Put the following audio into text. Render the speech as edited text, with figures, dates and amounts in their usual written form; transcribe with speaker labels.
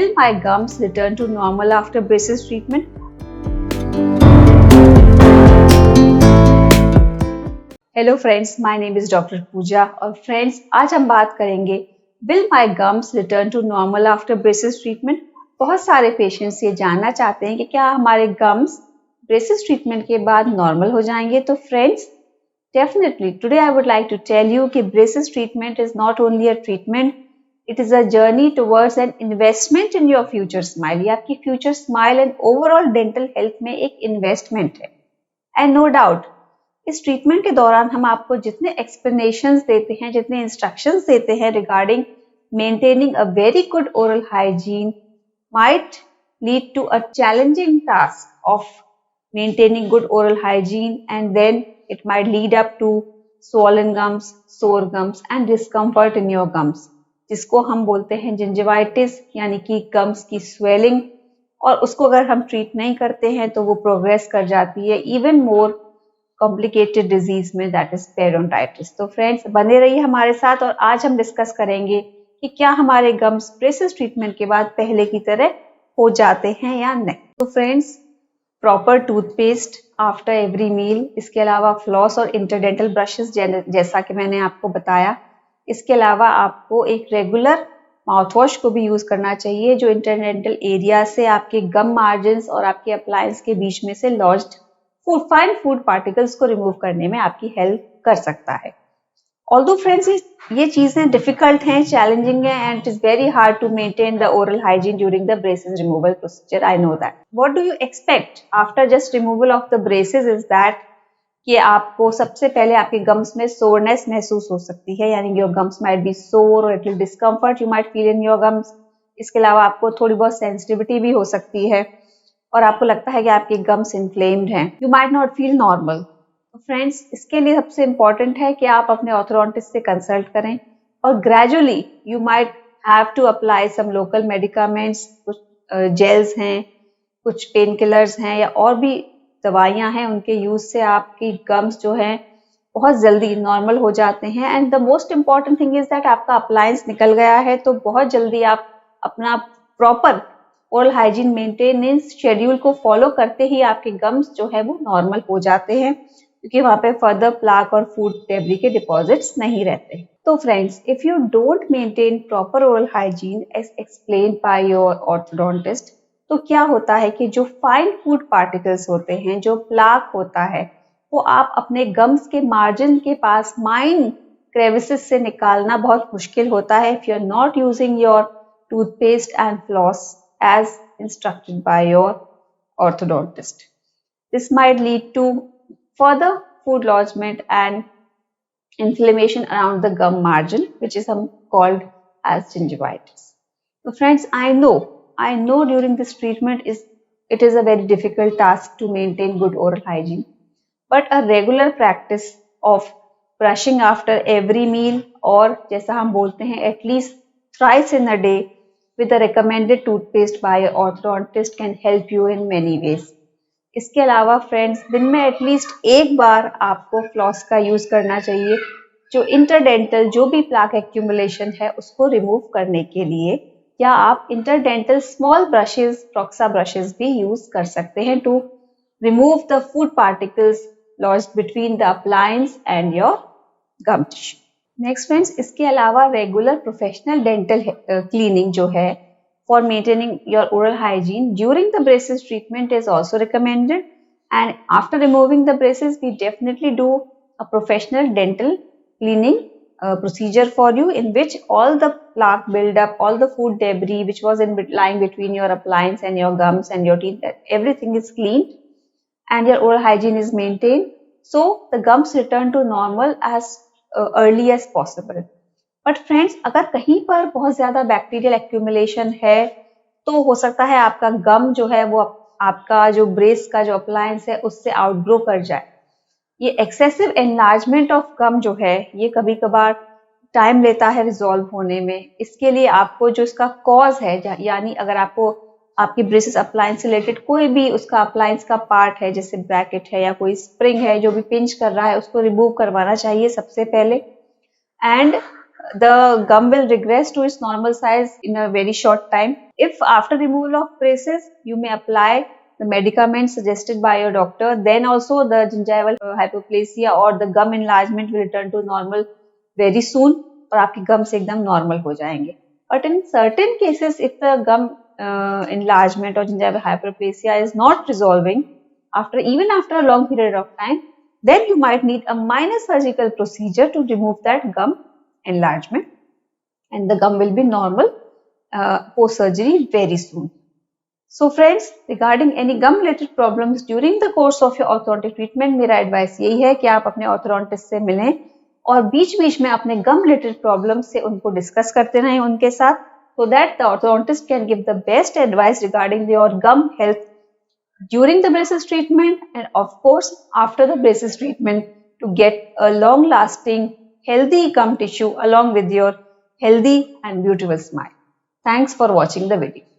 Speaker 1: Will my gums return to normal after braces treatment? Hello friends, my name is doctor Pooja और friends आज हम बात करेंगे will my gums return to normal after braces treatment. बहुत सारे patients ये जानना चाहते हैं कि क्या हमारे गम्स ब्रेसेस ट्रीटमेंट के बाद नॉर्मल हो जाएंगे। तो friends definitely today I would like to tell you कि braces treatment is not only a treatment, it is a journey towards an investment in your future smile. ये आपकी future smile and overall dental health में एक investment है। And no doubt इस treatment के दौरान हम आपको जितने एक्सप्लेनेशंस देते हैं, जितने इंस्ट्रक्शंस देते हैं regarding maintaining a very good oral hygiene might lead to a challenging task of maintaining good oral hygiene, and then it might lead up to swollen gums, sore gums and discomfort in your gums, जिसको हम बोलते हैं gingivitis यानी कि gums की swelling। और उसको अगर हम ट्रीट नहीं करते हैं तो वो प्रोग्रेस कर जाती है इवन मोर कॉम्प्लिकेटेड डिजीज में, दैट इज पेरोडाइटिस। तो फ्रेंड्स बने रहिए हमारे साथ और आज हम डिस्कस करेंगे कि क्या हमारे गम्स ब्रेसेस ट्रीटमेंट के बाद पहले की तरह हो जाते हैं या नहीं। तो friends proper toothpaste after every meal, इसके अलावा फ्लॉस और इंटरडेंटल ब्रशेस जैसा कि मैंने आपको बताया। इसके अलावा आपको एक रेगुलर माउथ वॉश को भी यूज करना चाहिए जो इंटरडेंटल एरिया से आपके गम मार्जिन्स और आपके अप्लायंस के बीच में से लॉज्ड फाइन फूड पार्टिकल्स को रिमूव करने में आपकी हेल्प कर सकता है। ऑल्दो फ्रेंड्स ये चीजें डिफिकल्ट हैं, चैलेंजिंग है and it is very hard to maintain the oral hygiene during the braces removal procedure. I know that. What do you expect after just removal of the braces is that कि आपको सबसे पहले आपके gums में soreness महसूस हो सकती है, यानी योर गम्स माइट बी सोर और little discomfort you might feel in your gums. इसके अलावा आपको थोड़ी बहुत सेंसिटिविटी भी हो सकती है और आपको लगता है कि आपके गम्स इन्फ्लेम्ड हैं। You might not feel normal. तो फ्रेंड्स इसके लिए सबसे इम्पॉर्टेंट है कि आप अपने ऑर्थोडोंटिस्ट से कंसल्ट करें और gradually you might have to apply some local medicaments, कुछ जेल्स हैं, कुछ पेन किलर्स हैं या और भी दवाइयां हैं, उनके यूज से आपकी गम्स जो हैं बहुत जल्दी नॉर्मल हो जाते हैं। And the most important thing is that आपका अप्लायंस निकल गया है तो बहुत जल्दी आप अपना proper oral hygiene maintenance schedule को फॉलो करते ही आपके गम्स जो है वो नॉर्मल हो जाते हैं, क्योंकि वहां पे फर्दर प्लाक और फूड डेब्री के डिपॉजिट्स नहीं रहते। तो friends if you don't maintain proper oral hygiene as explained by your orthodontist, तो क्या होता है कि जो फाइन फूड पार्टिकल्स होते हैं, जो प्लाक होता है, वो आप अपने गम्स के मार्जिन के पास माइन क्रेविसेस से निकालना बहुत मुश्किल होता है if you are not using your toothpaste and floss as instructed by your orthodontist. This might lead to further food lodgement and inflammation around the gum margin, which is called as gingivitis. So friends, I know during this treatment it is a very difficult task to maintain good oral hygiene, but a regular practice of brushing after every meal और जैसा हम बोलते हैं at least thrice in a day with a recommended toothpaste by your orthodontist can help you in many ways. इसके अलावा friends दिन में at least एक बार आपको फ्लॉस का यूज करना चाहिए जो इंटरडेंटल जो भी प्लाक एक्यूमुलेशन है उसको रिमूव करने के लिए, या आप interdental small brushes, proxa brushes भी यूज कर सकते हैं to remove the food particles lodged between the appliance and your gum tissue. Next friends इसके अलावा रेगुलर प्रोफेशनल डेंटल क्लीनिंग जो है for maintaining your oral hygiene during the braces treatment is also recommended, and after removing the braces we definitely do a professional dental cleaning procedure for you in which all the plaque buildup, all the food debris which was lying between your appliance and your gums and your teeth, everything is cleaned and your oral hygiene is maintained, so the gums return to normal as early as possible. But friends अगर कहीं पर बहुत ज्यादा bacterial accumulation है तो हो सकता है आपका गम जो है वो आपका जो ब्रेस का जो अप्लायंस है उससे आउटग्रो कर जाए। ये एक्सेसिव एनलार्जमेंट ऑफ गम जो है ये कभी कभार टाइम लेता है रिजॉल्व होने में। इसके लिए आपको जो इसका कॉज है, यानी अगर आपको आपकी ब्रेसेस अप्लायंस से रिलेटेड कोई भी उसका अप्लायंस का पार्ट है, जैसे ब्रैकेट है या कोई स्प्रिंग है जो भी पिंच कर रहा है, उसको रिमूव करवाना चाहिए सबसे पहले। And the gum will regress to its normal size in a very short time. If after removal of braces, you may apply the medicament suggested by your doctor, then also the gingival hypoplasia or the gum enlargement will return to normal very soon और आपकी gums एकदम normal हो जाएंगे. But in certain cases, if the gum enlargement or gingival hyperplasia is not resolving even after a long period of time, then you might need a minor surgical procedure to remove that gum enlargement, and the gum will be normal post surgery very soon. So friends, regarding any gum related problems during the course of your orthodontic treatment, मेरा advice यही है कि आप अपने orthodontist से मिलें और बीच-बीच में अपने gum related problems से उनको discuss करते रहें उनके साथ, so that the orthodontist can give the best advice regarding your gum health during the braces treatment and of course after the braces treatment to get a long lasting healthy gum tissue along with your healthy and beautiful smile. Thanks for watching the video.